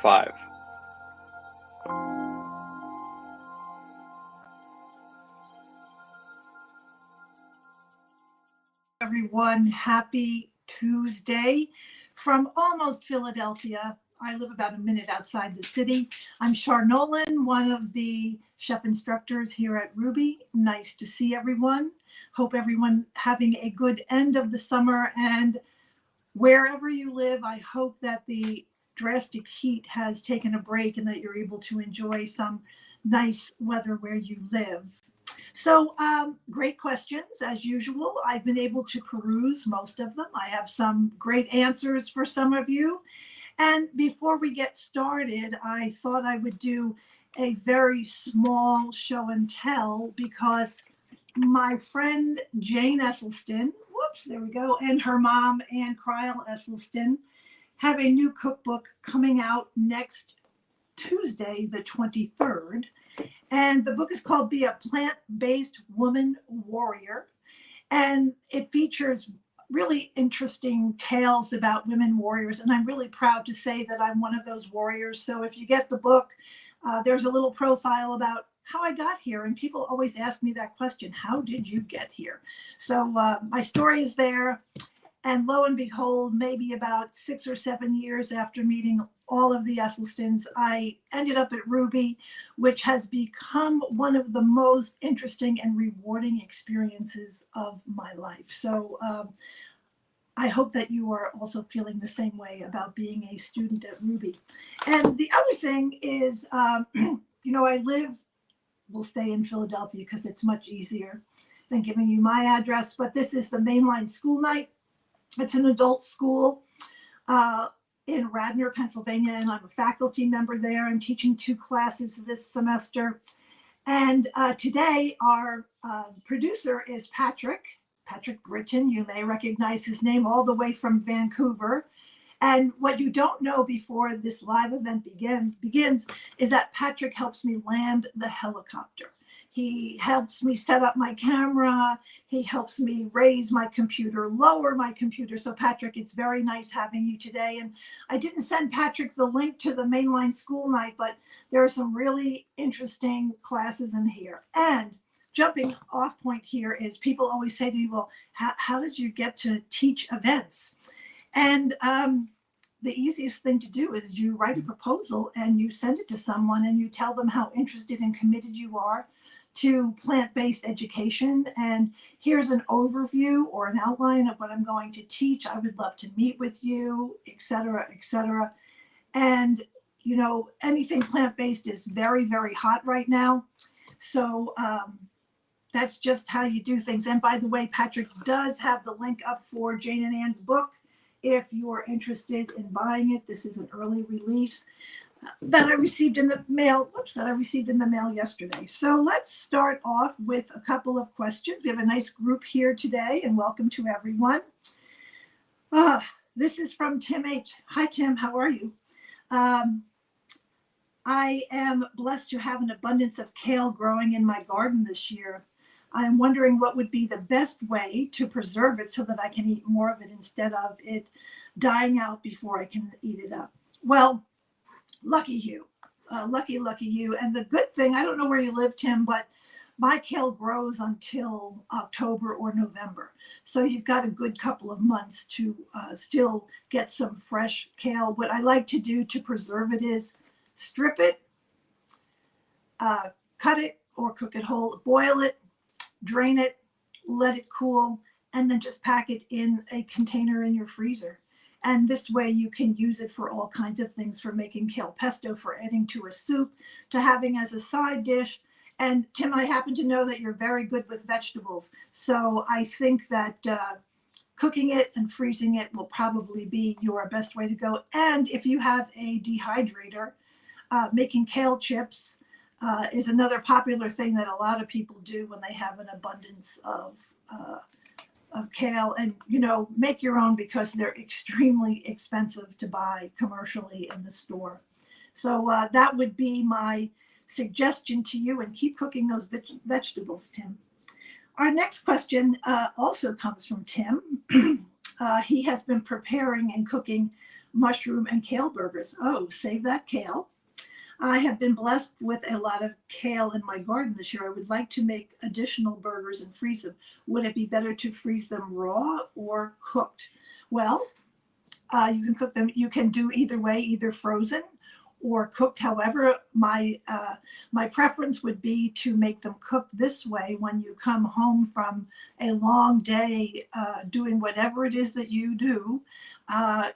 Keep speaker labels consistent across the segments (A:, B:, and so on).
A: 5.
B: Everyone, happy Tuesday from almost Philadelphia. I live about a minute outside the city. I'm Char Nolan, one of the chef instructors here at Ruby. Nice to see everyone. Hope everyone having a good end of the summer, and wherever you live, I hope that the drastic heat has taken a break and that you're able to enjoy some nice weather where you live. So great questions as usual. I've been able to peruse most of them. I have some great answers for some of you. And before we get started, I thought I would do a very small show and tell because my friend Jane Esselstyn, whoops, there we go, and her mom, Ann Kryl Esselstyn, have a new cookbook coming out next Tuesday, the 23rd. And the book is called Be a Plant-Based Woman Warrior. And it features really interesting tales about women warriors. And I'm really proud to say that I'm one of those warriors. So if you get the book, there's a little profile about how I got here. And people always ask me that question, how did you get here? So my story is there. And lo and behold, maybe about 6 or 7 years after meeting all of the Esselstyns, I ended up at Ruby, which has become one of the most interesting and rewarding experiences of my life. So I hope that you are also feeling the same way about being a student at Ruby. And the other thing is, we'll stay in Philadelphia because it's much easier than giving you my address, but this is the mainline school night. It's an adult school in Radnor, Pennsylvania, and I'm a faculty member there. I'm teaching 2 classes this semester. And today our producer is Patrick Britton. You may recognize his name all the way from Vancouver. And what you don't know before this live event begins is that Patrick helps me land the helicopter. He helps me set up my camera. He helps me raise my computer, lower my computer. So Patrick, it's very nice having you today. And I didn't send Patrick the link to the mainline school night, but there are some really interesting classes in here. And jumping off point here is people always say to me, well, how did you get to teach events? And the easiest thing to do is you write a proposal and you send it to someone and you tell them how interested and committed you are to plant-based education. And here's an overview or an outline of what I'm going to teach. I would love to meet with you, et cetera, et cetera. And, anything plant-based is very, very hot right now. So that's just how you do things. And by the way, Patrick does have the link up for Jane and Ann's book. If you are interested in buying it, this is an early release that I received in the mail. Yesterday. So let's start off with a couple of questions. We have a nice group here today, and welcome to everyone. This is from Tim H. Hi, Tim. How are you? I am blessed to have an abundance of kale growing in my garden this year. I'm wondering what would be the best way to preserve it so that I can eat more of it instead of it dying out before I can eat it up. Well, lucky you. Lucky you. And the good thing, I don't know where you live, Tim, but my kale grows until October or November. So you've got a good couple of months to still get some fresh kale. What I like to do to preserve it is strip it, cut it or cook it whole, boil it, drain it, let it cool, and then just pack it in a container in your freezer. And this way you can use it for all kinds of things, for making kale pesto, for adding to a soup, to having as a side dish. And Tim, I happen to know that you're very good with vegetables. So I think that cooking it and freezing it will probably be your best way to go. And if you have a dehydrator, making kale chips is another popular thing that a lot of people do when they have an abundance of kale. And, make your own because they're extremely expensive to buy commercially in the store. So that would be my suggestion to you, and keep cooking those vegetables, Tim. Our next question also comes from Tim. He has been preparing and cooking mushroom and kale burgers. Oh, save that kale. I have been blessed with a lot of kale in my garden this year. I would like to make additional burgers and freeze them. Would it be better to freeze them raw or cooked? Well, you can cook them. You can do either way, either frozen or cooked. However, my preference would be to make them cooked this way. When you come home from a long day doing whatever it is that you do,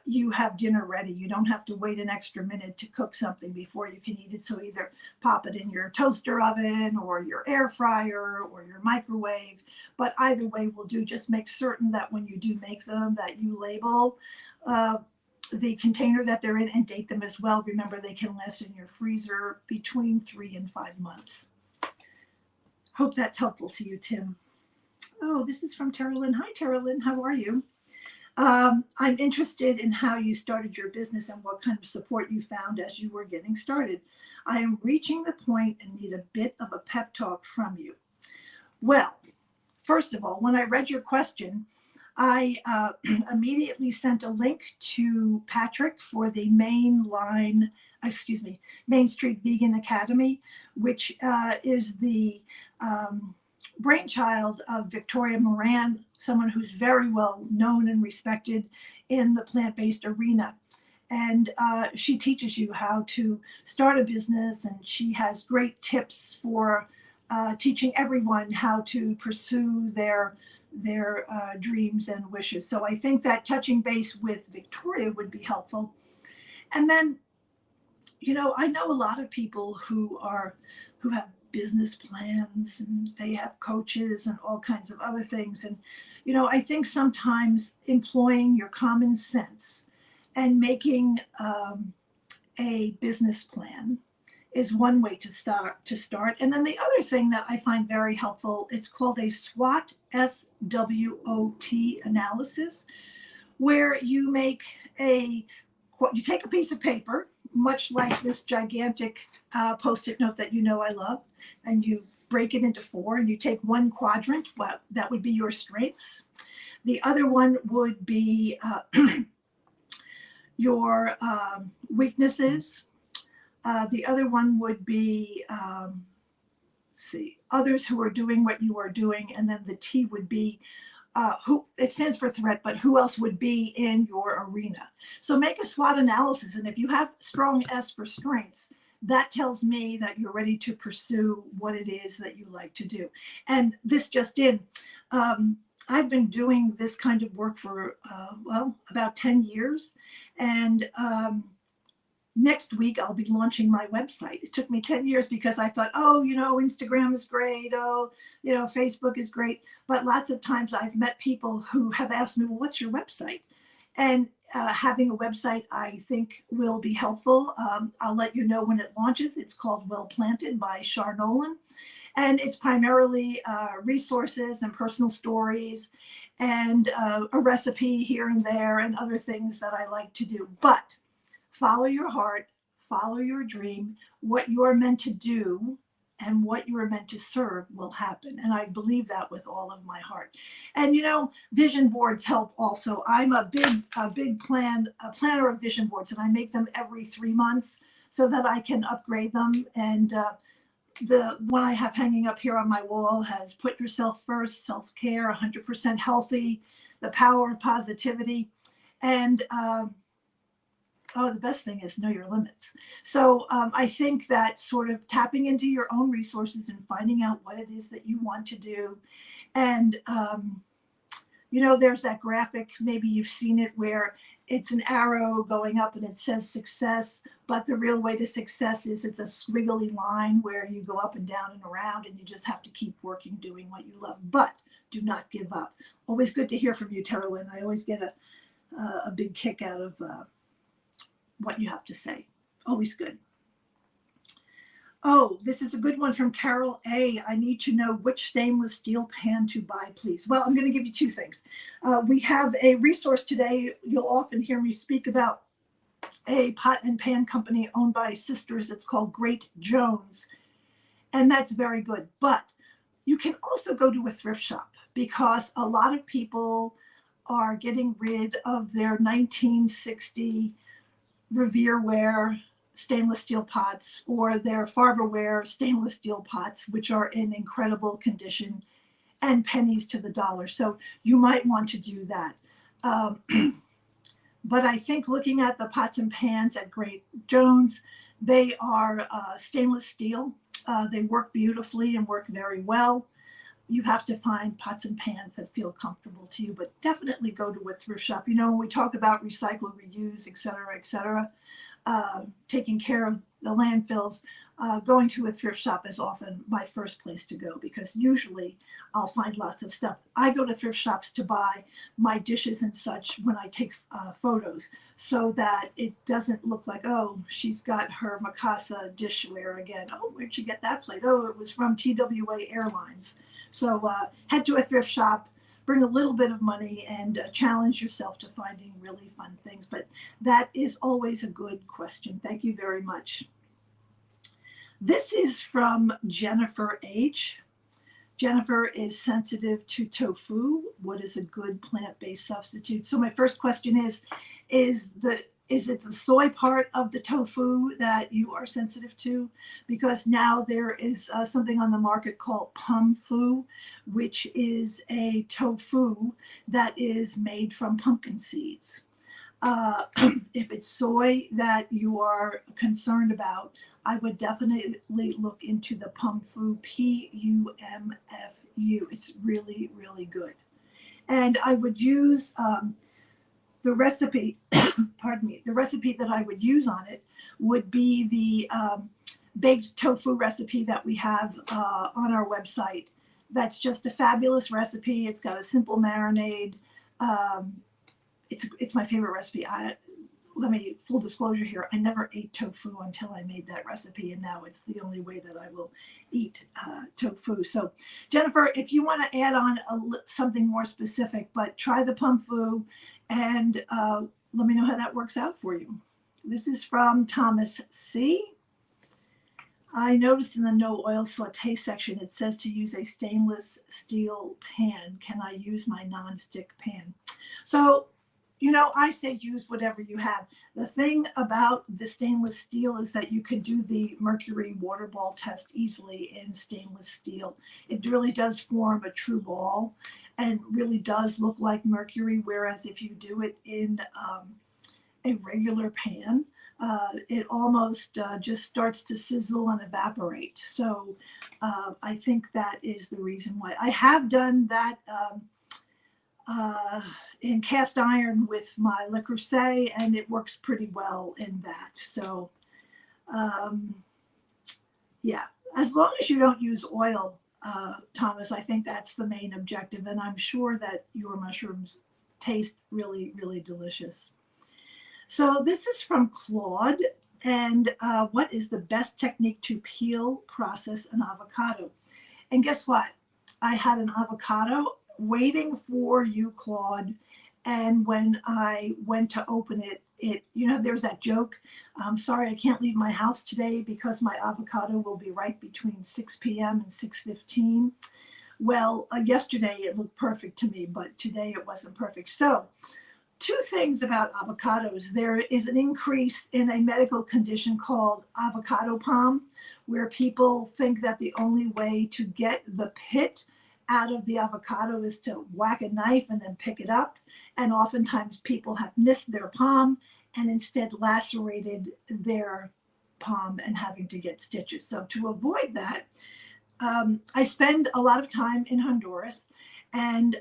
B: you have dinner ready. You don't have to wait an extra minute to cook something before you can eat it. So either pop it in your toaster oven or your air fryer or your microwave. But either way will do. Just make certain that when you do make them, that you label the container that they're in and date them as well. Remember, they can last in your freezer between 3 and 5 months. Hope that's helpful to you, Tim. Oh, this is from Tara Lynn. Hi, Tara Lynn. How are you? I'm interested in how you started your business and what kind of support you found as you were getting started. I am reaching the point and need a bit of a pep talk from you. Well, first of all, when I read your question, I immediately sent a link to Patrick for the Main Street Vegan Academy, which is the brainchild of Victoria Moran, someone who's very well known and respected in the plant-based arena. And she teaches you how to start a business, and she has great tips for teaching everyone how to pursue their dreams and wishes. So I think that touching base with Victoria would be helpful. And then, I know a lot of people who have business plans, and they have coaches and all kinds of other things. And, I think sometimes employing your common sense and making a business plan is one way to start. And then the other thing that I find very helpful, it's called a SWOT, SWOT analysis, where you take a piece of paper, much like this gigantic Post-it note that I love, and you break it into 4, and you take one quadrant, that would be your strengths. The other one would be your weaknesses. The other one would be, others who are doing what you are doing. And then the T would be who, it stands for threat, but who else would be in your arena. So make a SWOT analysis. And if you have strong S for strengths, that tells me that you're ready to pursue what it is that you like to do. And this just in, I've been doing this kind of work for, about 10 years. And next week, I'll be launching my website. It took me 10 years because I thought, Instagram is great. Facebook is great. But lots of times I've met people who have asked me, well, what's your website? And having a website, I think, will be helpful. I'll let you know when it launches. It's called Well Planted by Char Nolan. And it's primarily resources and personal stories and a recipe here and there and other things that I like to do. But follow your heart, follow your dream. What you are meant to do and what you are meant to serve will happen. And I believe that with all of my heart. And vision boards help also. I'm a big planner of vision boards, and I make them every 3 months so that I can upgrade them. And the one I have hanging up here on my wall has put yourself first, self-care, 100% healthy, the power of positivity. And the best thing is know your limits. So I think that sort of tapping into your own resources and finding out what it is that you want to do. And, there's that graphic, maybe you've seen it, where it's an arrow going up and it says success, but the real way to success is it's a squiggly line where you go up and down and around, and you just have to keep working, doing what you love, but do not give up. Always good to hear from you, Tara Lynn. I always get a big kick out of what you have to say. Always good. Oh, this is a good one from Carol A. I need to know which stainless steel pan to buy, please. Well, I'm going to give you 2 things. We have a resource today. You'll often hear me speak about a pot and pan company owned by sisters. It's called Great Jones. And that's very good. But you can also go to a thrift shop, because a lot of people are getting rid of their 1960 Revireware stainless steel pots or their Farberware stainless steel pots, which are in incredible condition and pennies to the dollar. So you might want to do that. But I think looking at the pots and pans at Great Jones, they are stainless steel. They work beautifully and work very well. You have to find pots and pans that feel comfortable to you, but definitely go to a thrift shop. You know, when we talk about recycle, reuse, et cetera, taking care of the landfills, going to a thrift shop is often my first place to go because usually I'll find lots of stuff. I go to thrift shops to buy my dishes and such when I take photos so that it doesn't look like, oh, she's got her Mikasa dishware again. Oh, where'd she get that plate? Oh, it was from TWA Airlines. So head to a thrift shop, bring a little bit of money and challenge yourself to finding really fun things. But that is always a good question. Thank you very much. This is from Jennifer H. Jennifer is sensitive to tofu. What is a good plant-based substitute? So my first question is it the soy part of the tofu that you are sensitive to? Because now there is something on the market called PumFu, which is a tofu that is made from pumpkin seeds. If it's soy that you are concerned about, I would definitely look into the PumFu, P-U-M-F-U. It's really, really good. And I would use the recipe, pardon me, the recipe that I would use on it would be the baked tofu recipe that we have on our website. That's just a fabulous recipe. It's got a simple marinade. It's my favorite recipe. Full disclosure here, I never ate tofu until I made that recipe, and now it's the only way that I will eat tofu. So Jennifer, if you want to add on something more specific, but try the PumFu and let me know how that works out for you. This is from Thomas C. I noticed in the no oil saute section, it says to use a stainless steel pan. Can I use my non-stick pan? So, you know, I say use whatever you have. The thing about the stainless steel is that you can do the mercury water ball test easily in stainless steel. It really does form a true ball and really does look like mercury, whereas if you do it in a regular pan, it almost just starts to sizzle and evaporate. So I think that is the reason why. I have done that in cast iron with my Le Creuset, and it works pretty well in that. So yeah, as long as you don't use oil, Thomas, I think that's the main objective, and I'm sure that your mushrooms taste really, really delicious. So this is from Claude, and what is the best technique to peel, process an avocado? And guess what? I had an avocado waiting for you, Claude. And when I went to open it, you know, there's that joke, I'm sorry, I can't leave my house today because my avocado will be ripe between 6 p.m. and 6:15. Well, yesterday it looked perfect to me, but today it wasn't perfect. So two things about avocados. There is an increase in a medical condition called avocado palm, where people think that the only way to get the pit out of the avocado is to whack a knife and then pick it up. And oftentimes people have missed their palm and instead lacerated their palm and having to get stitches. So to avoid that, I spend a lot of time in Honduras, and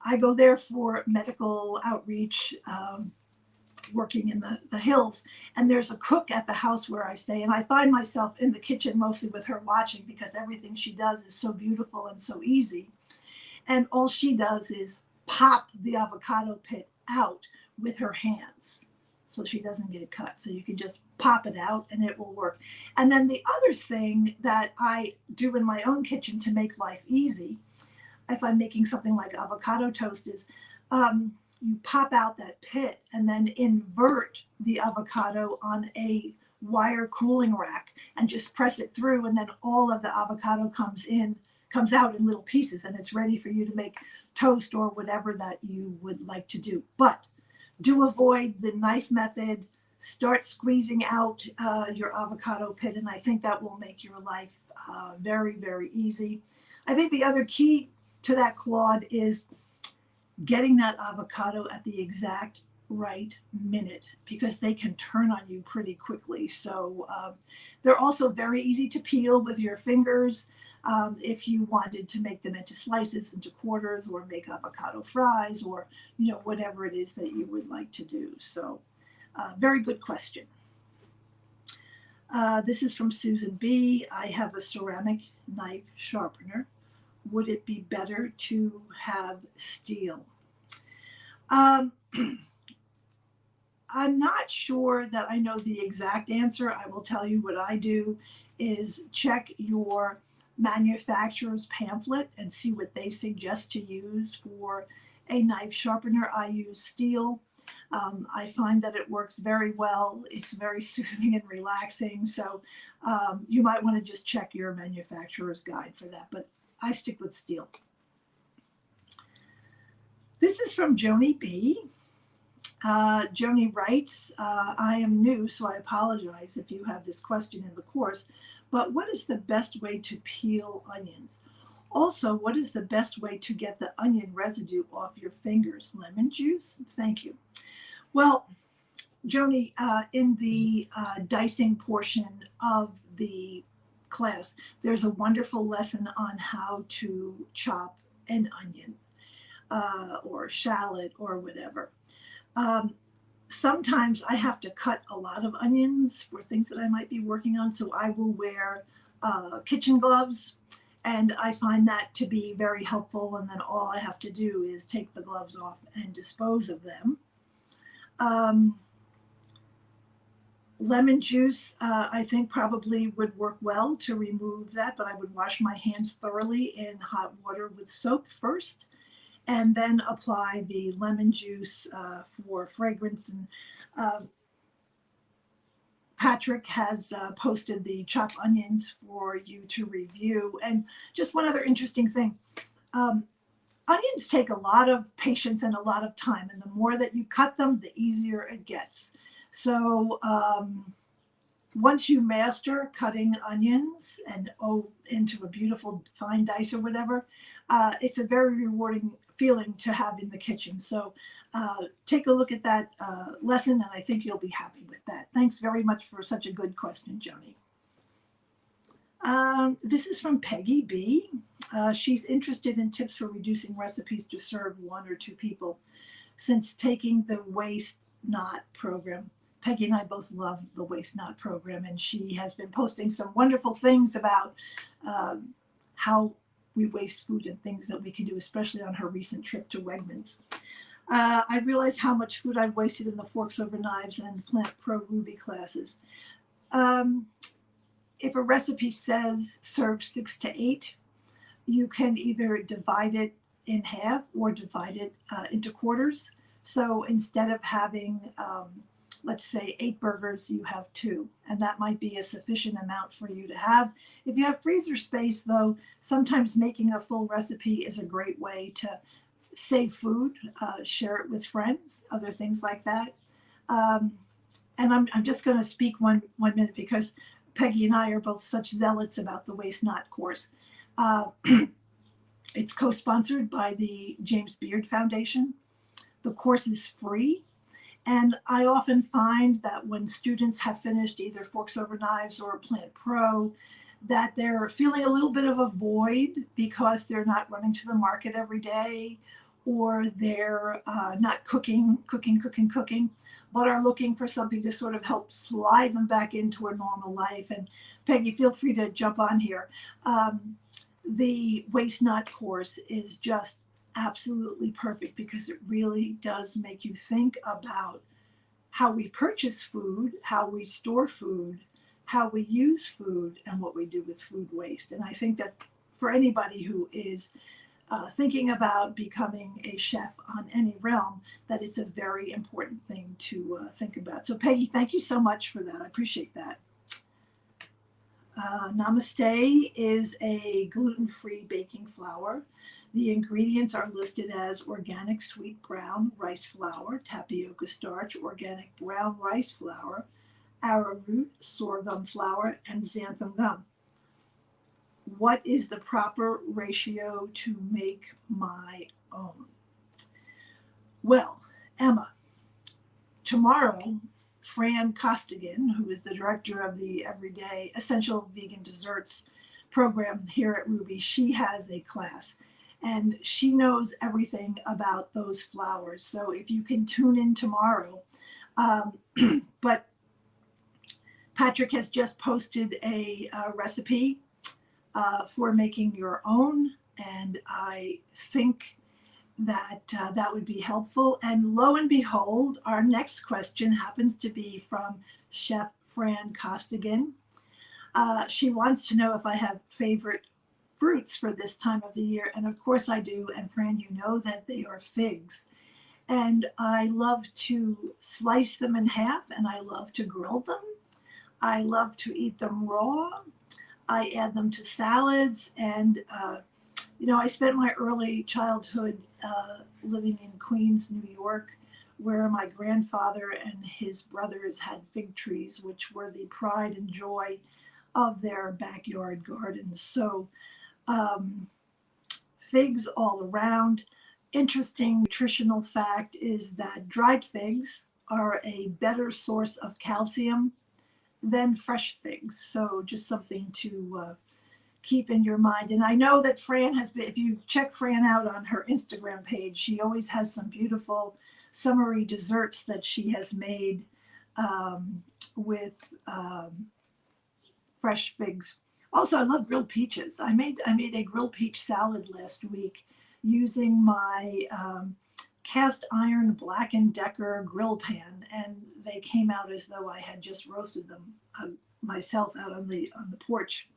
B: I go there for medical outreach, working in the hills, and there's a cook at the house where I stay, and I find myself in the kitchen mostly with her watching because everything she does is so beautiful and so easy. And all she does is pop the avocado pit out with her hands so she doesn't get cut. So you can just pop it out and it will work. And then the other thing that I do in my own kitchen to make life easy, if I'm making something like avocado toast, is you pop out that pit and then invert the avocado on a wire cooling rack and just press it through, and then all of the avocado comes out in little pieces, and it's ready for you to make toast or whatever that you would like to do. But Do avoid the knife method. Start squeezing out your avocado pit, and I think that will make your life very, very easy. I think the other key to that, Claude, is getting that avocado at the exact right minute, because they can turn on you pretty quickly. So they're also very easy to peel with your fingers. If you wanted to make them into slices, into quarters, or make avocado fries, or whatever it is that you would like to do. So very good question. This is from Susan B. I have a ceramic knife sharpener. Would it be better to have steel? I'm not sure that I know the exact answer. I will tell you what I do is check your manufacturer's pamphlet and see what they suggest to use for a knife sharpener. I use steel. I find that it works very well. It's very soothing and relaxing. So you might want to just check your manufacturer's guide for that, but I stick with steel. This is from Joni B. Joni writes, I am new, so I apologize if you have this question in the course, but what is the best way to peel onions? Also, what is the best way to get the onion residue off your fingers? Lemon juice? Thank you. Well, Joni, in the dicing portion of the class, there's a wonderful lesson on how to chop an onion or shallot or whatever. Sometimes I have to cut a lot of onions for things that I might be working on, so I will wear kitchen gloves, and I find that to be very helpful, and then all I have to do is take the gloves off and dispose of them. Lemon juice, I think probably would work well to remove that, but I would wash my hands thoroughly in hot water with soap first, and then apply the lemon juice for fragrance. And Patrick has posted the chopped onions for you to review. And just one other interesting thing, onions take a lot of patience and a lot of time, and the more that you cut them, the easier it gets. So once you master cutting onions and into a beautiful fine dice or whatever, it's a very rewarding feeling to have in the kitchen. So take a look at that lesson, and I think you'll be happy with that. Thanks very much for such a good question, Joni. This is from Peggy B. She's interested in tips for reducing recipes to serve 1 or 2 people since taking the Waste Not program. Peggy and I both love the Waste Not program, and she has been posting some wonderful things about how we waste food and things that we can do, especially on her recent trip to Wegmans. I realized how much food I've wasted in the Forks Over Knives and Plant Pro Ruby classes. If a recipe says serve 6 to 8, you can either divide it in half or divide it into quarters. So instead of having, let's say 8 burgers, you have 2, and that might be a sufficient amount for you to have. If you have freezer space, though, sometimes making a full recipe is a great way to save food, share it with friends, other things like that. And I'm just going to speak one minute, because Peggy and I are both such zealots about the Waste Not course. It's co-sponsored by the James Beard Foundation. The course is free. And I often find that when students have finished either Forks Over Knives or Plant Pro, that they're feeling a little bit of a void because they're not running to the market every day, or they're not cooking, but are looking for something to sort of help slide them back into a normal life. And Peggy, feel free to jump on here. The Waste Not course is just absolutely perfect, because it really does make you think about how we purchase food, how we store food, how we use food, and what we do with food waste. And I think that for anybody who is thinking about becoming a chef on any realm, that it's a very important thing to think about. So Peggy, thank you so much for that. I appreciate that. Namaste is a gluten-free baking flour. The ingredients are listed as organic sweet brown rice flour, tapioca starch, organic brown rice flour, arrowroot, sorghum flour, and xanthan gum. What is the proper ratio to make my own? Well, Emma, tomorrow, Fran Costigan, who is the director of the Everyday Essential Vegan Desserts program here at Ruby, she has a class and she knows everything about those flours. So if you can tune in tomorrow, but Patrick has just posted a recipe for making your own, and I think that that would be helpful. And lo and behold, our next question happens to be from Chef Fran Costigan. She wants to know if I have favorite fruits for this time of the year, and of course I do. And Fran, you know that they are figs, and I love to slice them in half, and I love to grill them. I love to eat them raw. I add them to salads, and I spent my early childhood living in Queens, New York, where my grandfather and his brothers had fig trees, which were the pride and joy of their backyard gardens. So figs all around. Interesting nutritional fact is that dried figs are a better source of calcium than fresh figs. So just something to keep in your mind. And I know that Fran has been, if you check Fran out on her Instagram page, she always has some beautiful summery desserts that she has made with fresh figs. Also, I love grilled peaches. I made a grilled peach salad last week using my cast iron Black & Decker grill pan, and they came out as though I had just roasted them myself out on the porch.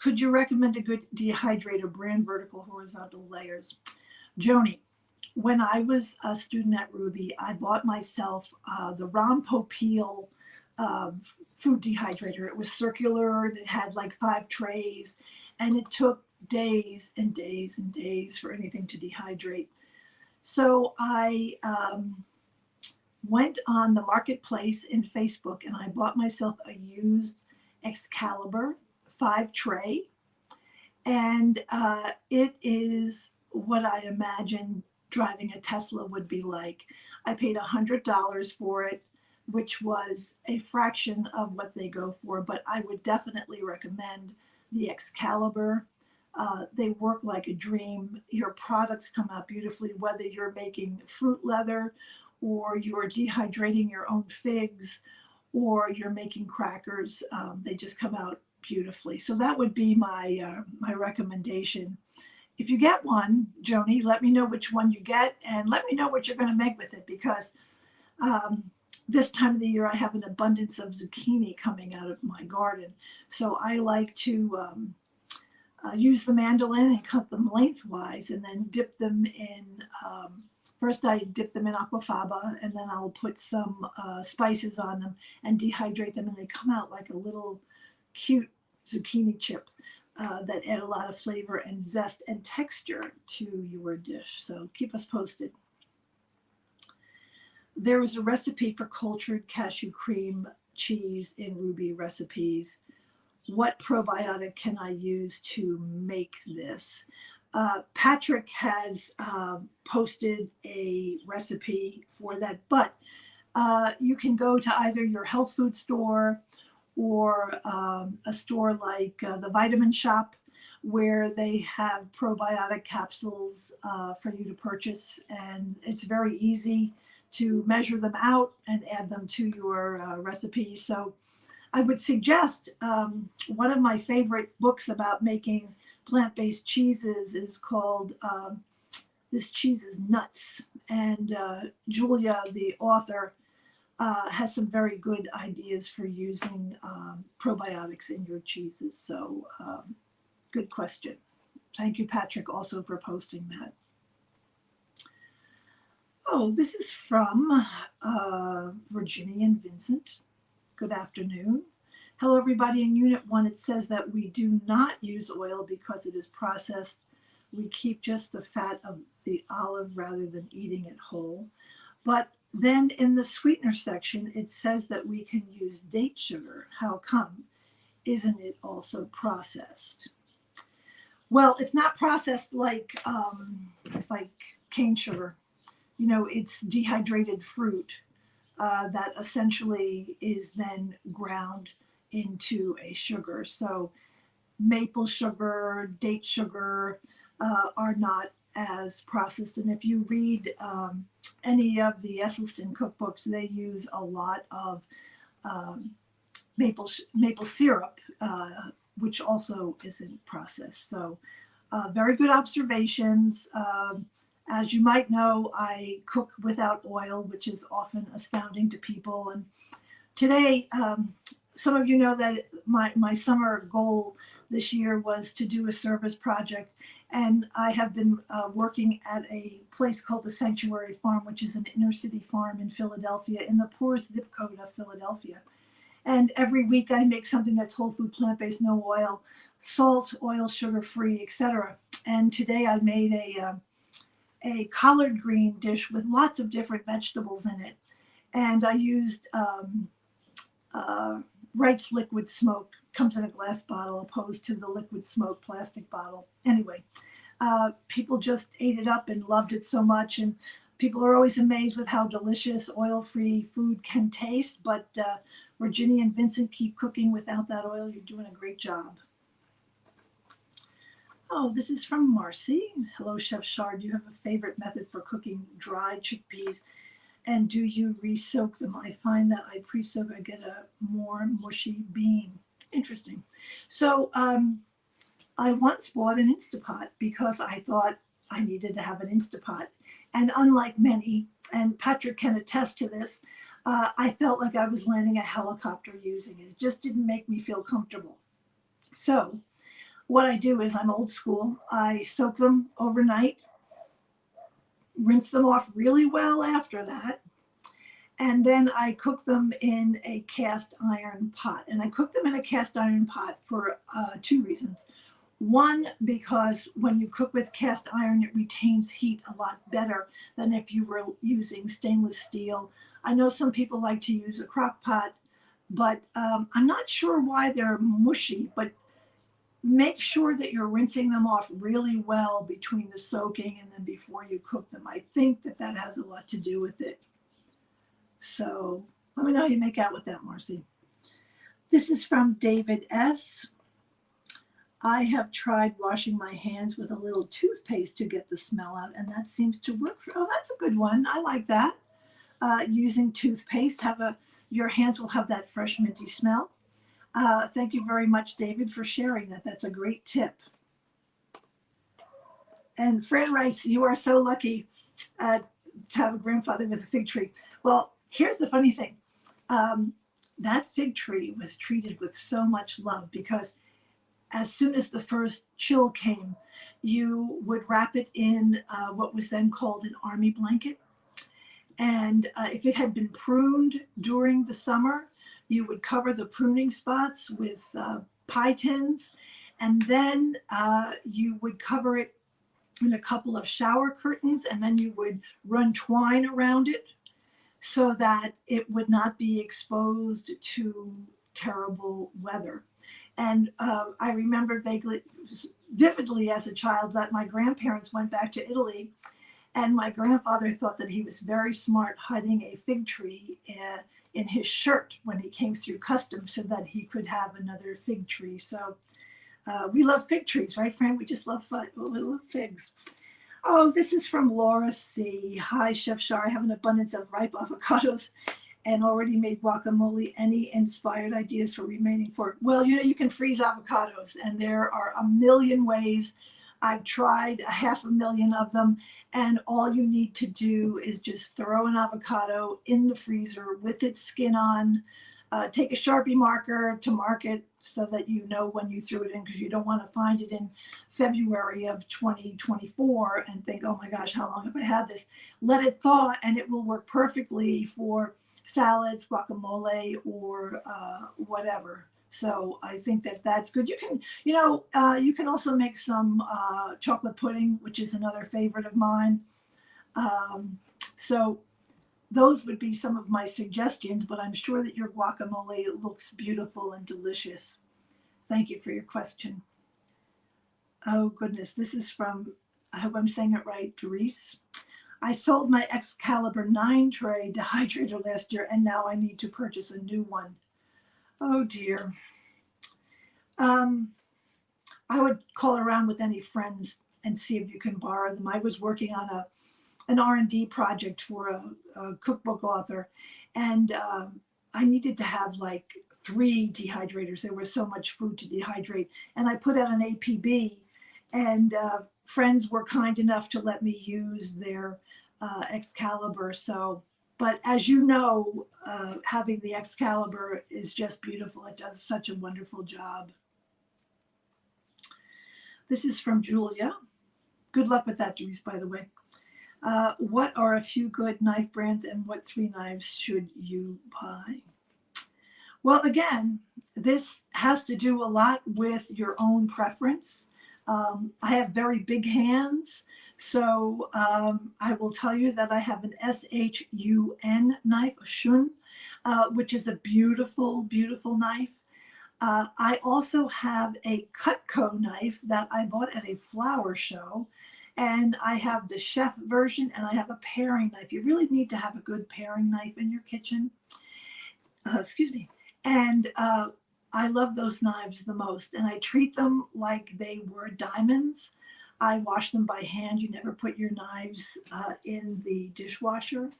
B: Could you recommend a good dehydrator brand, vertical, horizontal layers? Joni, when I was a student at Ruby, I bought myself the Rompopeel food dehydrator. It was circular and it had like 5 trays, and it took days and days and days for anything to dehydrate. So I went on the marketplace in Facebook and I bought myself a used Excalibur 5 tray, and it is what I imagine driving a Tesla would be like. I paid $100 for it, which was a fraction of what they go for, but I would definitely recommend the Excalibur. They work like a dream. Your products come out beautifully, whether you're making fruit leather or you're dehydrating your own figs or you're making crackers. They just come out beautifully. So that would be my recommendation. If you get one, Joni, let me know which one you get and let me know what you're going to make with it, because this time of the year I have an abundance of zucchini coming out of my garden. So I like to use the mandolin and cut them lengthwise and then dip them in, first I dip them in aquafaba, and then I'll put some spices on them and dehydrate them, and they come out like a little cute zucchini chip that add a lot of flavor and zest and texture to your dish. So keep us posted. There is a recipe for cultured cashew cream cheese in Ruby Recipes. What probiotic can I use to make this? Patrick has posted a recipe for that, but you can go to either your health food store or a store like the Vitamin Shop, where they have probiotic capsules for you to purchase, and it's very easy to measure them out and add them to your recipe. So I would suggest one of my favorite books about making plant-based cheeses is called This Cheese is Nuts. And Julia, the author, has some very good ideas for using probiotics in your cheeses. So good question. Thank you, Patrick, also for posting that. Oh, this is from Virginia and Vincent. Good afternoon. Hello, everybody. In Unit 1, it says that we do not use oil because it is processed we keep just the fat of the olive rather than eating it whole. But then in the sweetener section, it says that we can use date sugar. How come? Isn't it also processed? Well, it's not processed like cane sugar. You know, it's dehydrated fruit that essentially is then ground into a sugar. So maple sugar, date sugar are not as processed. And if you read any of the Esselstyn cookbooks, they use a lot of maple syrup, which also isn't processed. So very good observations. As you might know, I cook without oil, which is often astounding to people. And today, some of you know that my summer goal this year was to do a service project. And I have been working at a place called the Sanctuary Farm, which is an inner city farm in Philadelphia, in the poorest zip code of Philadelphia. And every week I make something that's whole food, plant-based, no oil, salt, oil, sugar-free, etc. And today I made a collard green dish with lots of different vegetables in it. And I used Wright's liquid smoke, comes in a glass bottle opposed to the liquid smoke plastic bottle. Anyway, people just ate it up and loved it so much. And people are always amazed with how delicious oil-free food can taste. But Virginia and Vincent, keep cooking without that oil. You're doing a great job. Oh, this is from Marcy. Hello, Chef Char. Do you have a favorite method for cooking dried chickpeas? And do you re-soak them? I find that I pre-soak, I get a more mushy bean. Interesting. So I once bought an Instapot because I thought I needed to have an Instapot. And unlike many, and Patrick can attest to this, I felt like I was landing a helicopter using it. It just didn't make me feel comfortable. So what I do is, I'm old school. I soak them overnight, rinse them off really well after that, and then I cook them in a cast iron pot. And I cook them in a cast iron pot for two reasons. One, because when you cook with cast iron, it retains heat a lot better than if you were using stainless steel. I know some people like to use a crock pot, but I'm not sure why they're mushy, but make sure that you're rinsing them off really well between the soaking and then before you cook them. I think that has a lot to do with it. So let me know how you make out with that, Marcy. This is from David S. I have tried washing my hands with a little toothpaste to get the smell out, and that seems to work. Oh, that's a good one. I like that. Using toothpaste, your hands will have that fresh minty smell. Thank you very much, David, for sharing that. That's a great tip. And Fran writes, you are so lucky to have a grandfather with a fig tree. Well, here's the funny thing. That fig tree was treated with so much love because as soon as the first chill came, you would wrap it in what was then called an army blanket. And if it had been pruned during the summer, you would cover the pruning spots with pie tins, and then you would cover it in a couple of shower curtains, and then you would run twine around it so that it would not be exposed to terrible weather. And I remember vividly as a child that my grandparents went back to Italy, and my grandfather thought that he was very smart hiding a fig tree in his shirt when he came through customs so that he could have another fig tree. So we love fig trees, right, Fran? We just love figs. Oh, this is from Laura C. Hi, Chef Char. I have an abundance of ripe avocados and already made guacamole. Any inspired ideas for remaining for? Well, you can freeze avocados, and there are a million ways. I've tried 500,000 of them, and all you need to do is just throw an avocado in the freezer with its skin on. Take a Sharpie marker to mark it so that you know when you threw it in, because you don't want to find it in February of 2024 and think, oh my gosh, how long have I had this? Let it thaw, and it will work perfectly for salads, guacamole, or whatever. So I think that that's good. You can, you can also make some chocolate pudding, which is another favorite of mine. So those would be some of my suggestions, but I'm sure that your guacamole looks beautiful and delicious. Thank you for your question. Oh goodness, this is from, I hope I'm saying it right, Doris. I sold my Excalibur 9 tray dehydrator last year, and now I need to purchase a new one. Oh dear. I would call around with any friends and see if you can borrow them. I was working on an R&D project for a cookbook author, and I needed to have like 3 dehydrators. There was so much food to dehydrate, and I put out an APB, and friends were kind enough to let me use their Excalibur. So, but as you know, having the Excalibur is just beautiful. It does such a wonderful job. This is from Julia. Good luck with that, Juice, by the way. What are a few good knife brands, and what 3 knives should you buy? Well, again, this has to do a lot with your own preference. I have very big hands, so I will tell you that I have an SHUN knife, a Shun, which is a beautiful, beautiful knife. I also have a Cutco knife that I bought at a flower show, and I have the chef version, and I have a paring knife. You really need to have a good paring knife in your kitchen. Excuse me. And I love those knives the most, and I treat them like they were diamonds. I wash them by hand. You never put your knives in the dishwasher.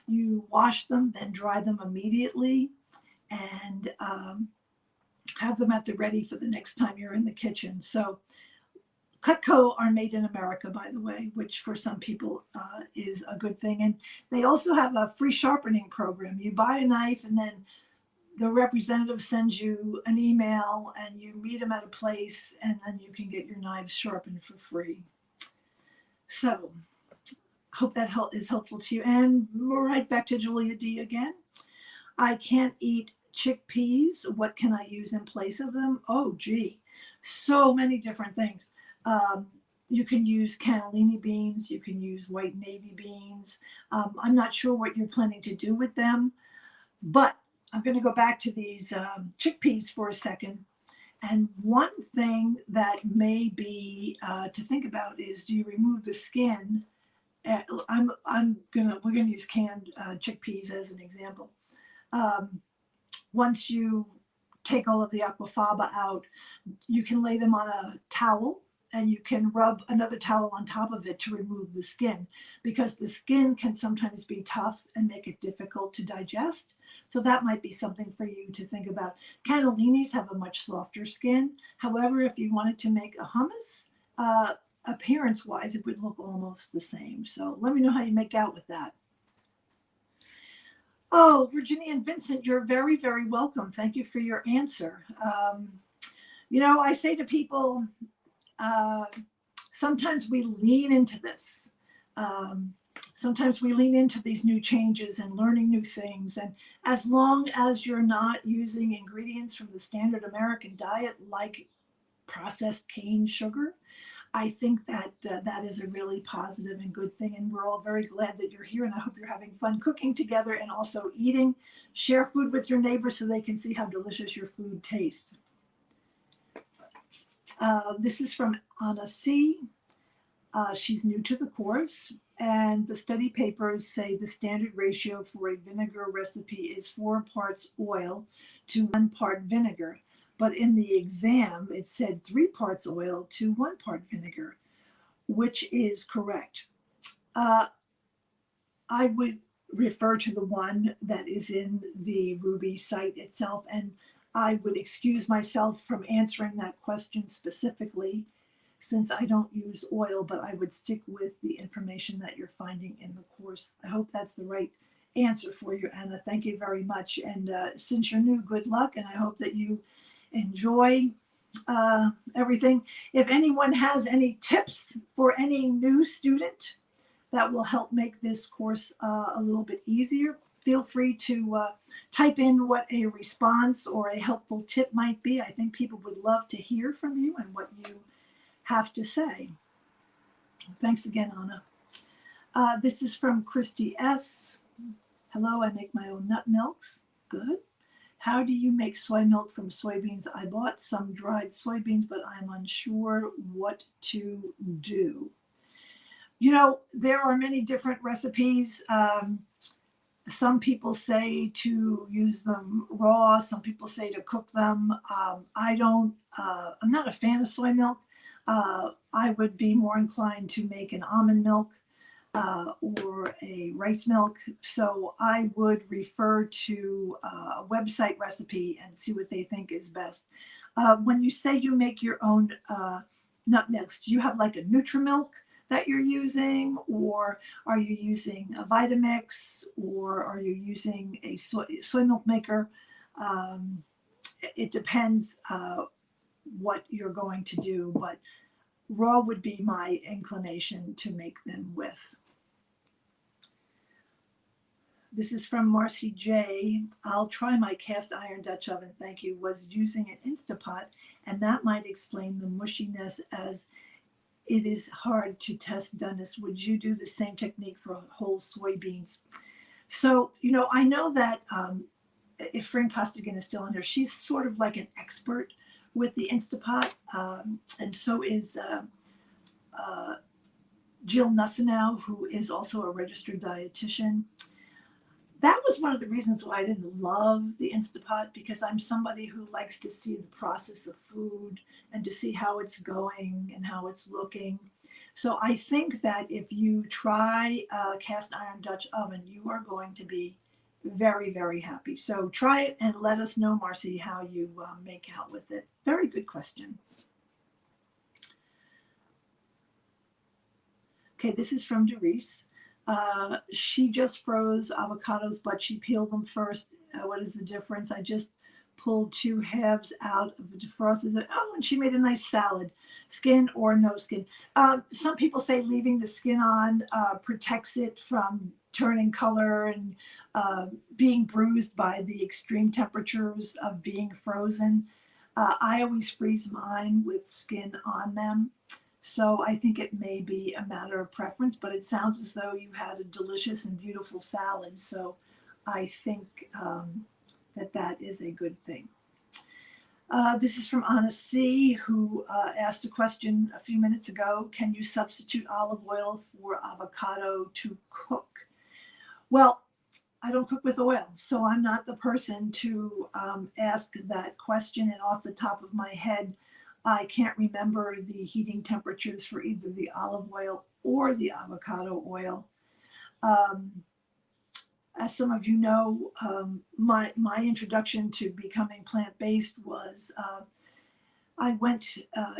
B: You wash them, then dry them immediately, and have them at the ready for the next time you're in the kitchen. So Cutco are made in America, by the way, which for some people is a good thing. And they also have a free sharpening program. You buy a knife, and then the representative sends you an email, and you meet them at a place, and then you can get your knives sharpened for free. So hope that is helpful to you. And right back to Julia D again. I can't eat chickpeas. What can I use in place of them? Oh, gee, so many different things. You can use cannellini beans. You can use white navy beans. I'm not sure what you're planning to do with them, but I'm going to go back to these chickpeas for a second. And one thing that may be to think about is, do you remove the skin? We're gonna use canned chickpeas as an example. Once you take all of the aquafaba out, you can lay them on a towel, and you can rub another towel on top of it to remove the skin, because the skin can sometimes be tough and make it difficult to digest. So that might be something for you to think about. Cannellinis have a much softer skin. However, if you wanted to make a hummus, appearance-wise, it would look almost the same. So let me know how you make out with that. Oh, Virginia and Vincent, you're very, very welcome. Thank you for your answer. I say to people, sometimes we lean into this. Sometimes we lean into these new changes and learning new things. And as long as you're not using ingredients from the standard American diet, like processed cane sugar, I think that that is a really positive and good thing. And we're all very glad that you're here. And I hope you're having fun cooking together and also eating. Share food with your neighbors so they can see how delicious your food tastes. This is from Anna C. She's new to the course, and the study papers say the standard ratio for a vinegar recipe is 4 parts oil to 1 part vinegar. But in the exam, it said 3 parts oil to 1 part vinegar, which is correct. I would refer to the one that is in the Ruby site itself, and I would excuse myself from answering that question specifically, since I don't use oil, but I would stick with the information that you're finding in the course. I hope that's the right answer for you, Anna. Thank you very much. And since you're new, good luck, and I hope that you enjoy everything. If anyone has any tips for any new student that will help make this course a little bit easier, feel free to type in what a response or a helpful tip might be. I think people would love to hear from you and what you have to say. Thanks again, Anna. This is from Christy S. Hello, I make my own nut milks. Good. How do you make soy milk from soybeans? I bought some dried soybeans, but I'm unsure what to do. You know, there are many different recipes. Some people say to use them raw. Some people say to cook them. I'm not a fan of soy milk. I would be more inclined to make an almond milk or a rice milk. So I would refer to a website recipe and see what they think is best. When you say you make your own nut milks, do you have like a Nutrimilk that you're using, or are you using a Vitamix, or are you using a soy milk maker? It depends what you're going to do, but raw would be my inclination to make them with. This is from Marcy J. I'll try my cast iron Dutch oven, thank you. Was using an Instapot, and that might explain the mushiness, as it is hard to test doneness. Would you do the same technique for whole soybeans? So, you know, I know that if Fran Costigan is still in there, she's sort of like an expert with the Instapot, and so is Jill Nussenow, who is also a registered dietitian. That was one of the reasons why I didn't love the Instapot, because I'm somebody who likes to see the process of food and to see how it's going and how it's looking. So I think that if you try a cast iron Dutch oven, you are going to be very, very happy. So try it and let us know, Marcy, how you make out with it. Very good question. Okay, this is from Doris. She just froze avocados, but she peeled them first. What is the difference? I just pulled 2 halves out of the defrosted. Oh, and she made a nice salad. Skin or no skin. Some people say leaving the skin on protects it from turning color and being bruised by the extreme temperatures of being frozen. I always freeze mine with skin on them. So I think it may be a matter of preference, but it sounds as though you had a delicious and beautiful salad. So I think that is a good thing. This is from Anna C., who asked a question a few minutes ago. Can you substitute olive oil for avocado to cook? Well, I don't cook with oil, so I'm not the person to ask that question. And off the top of my head, I can't remember the heating temperatures for either the olive oil or the avocado oil. As some of you know, my introduction to becoming plant-based was I went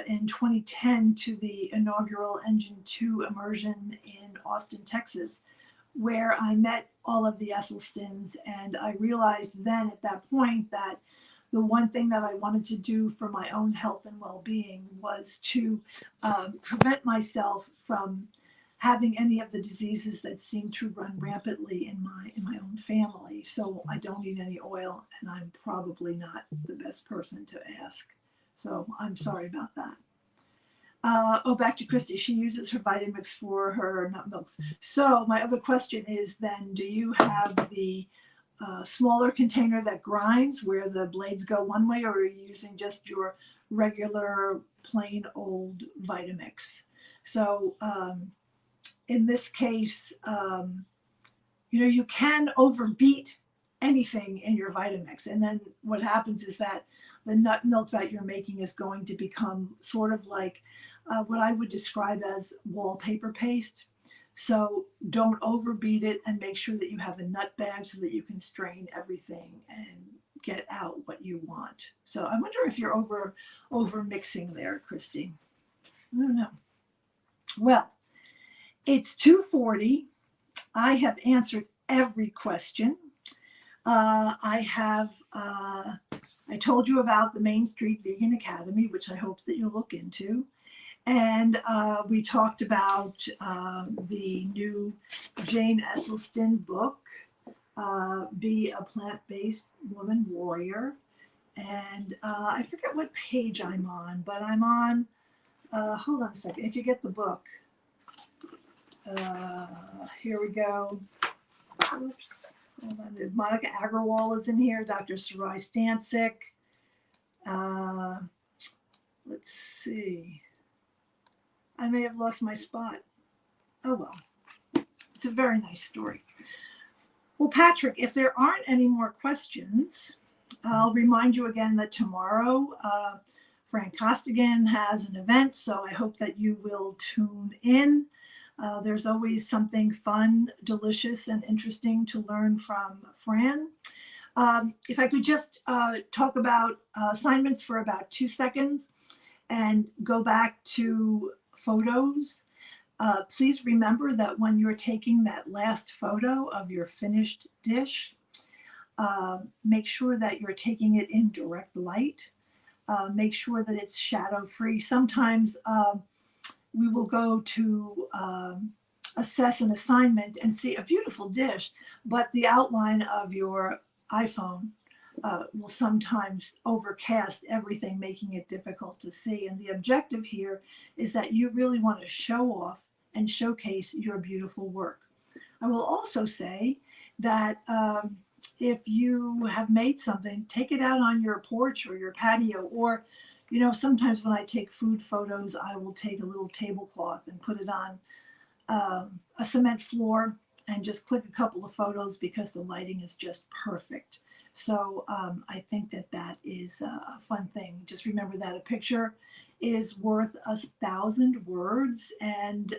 B: in 2010 to the inaugural Engine 2 immersion in Austin, Texas, where I met all of the Esselstyns, and I realized then at that point that the one thing that I wanted to do for my own health and well-being was to prevent myself from having any of the diseases that seem to run rampantly in my own family. So I don't eat any oil, and I'm probably not the best person to ask. So I'm sorry about that. Back to Christy. She uses her Vitamix for her nut milks. So my other question is then, do you have the smaller container that grinds where the blades go one way, or are you using just your regular plain old Vitamix? So in this case, you can overbeat anything in your Vitamix, and then what happens is that the nut milk that you're making is going to become sort of like what I would describe as wallpaper paste. So don't overbeat it, and make sure that you have a nut bag so that you can strain everything and get out what you want. So I wonder if you're over mixing there, Christy. I don't know. Well, it's 2:40. I have answered every question. I told you about the Main Street Vegan Academy, which I hope that you'll look into. And we talked about the new Jane Esselstyn book, be a plant-based woman warrior. And I forget what page I'm on, but I'm on, hold on a second, if you get the book. Here we go. Oops. Hold on. Monica Agrawal is in here, Dr. Sarai Stancic. Let's see. I may have lost my spot. Oh well. It's a very nice story. Well, Patrick, if there aren't any more questions, I'll remind you again that tomorrow Frank Costigan has an event, so I hope that you will tune in. There's always something fun, delicious, and interesting to learn from Fran. If I could just talk about assignments for about 2 seconds and go back to photos. Please remember that when you're taking that last photo of your finished dish, make sure that you're taking it in direct light. Make sure that it's shadow free. Sometimes we will go to assess an assignment and see a beautiful dish, but the outline of your iPhone will sometimes overcast everything, making it difficult to see. And the objective here is that you really want to show off and showcase your beautiful work. I will also say that if you have made something, take it out on your porch or your patio, or, you know, sometimes when I take food photos, I will take a little tablecloth and put it on a cement floor and just click a couple of photos because the lighting is just perfect. So I think that that is a fun thing. Just remember that a picture is worth 1,000 words. And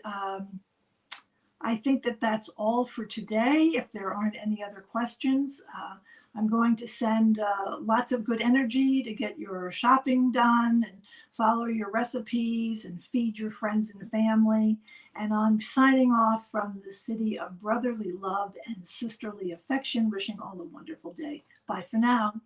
B: I think that that's all for today. If there aren't any other questions, I'm going to send lots of good energy to get your shopping done and follow your recipes and feed your friends and family. And I'm signing off from the city of brotherly love and sisterly affection, wishing all a wonderful day. Bye for now.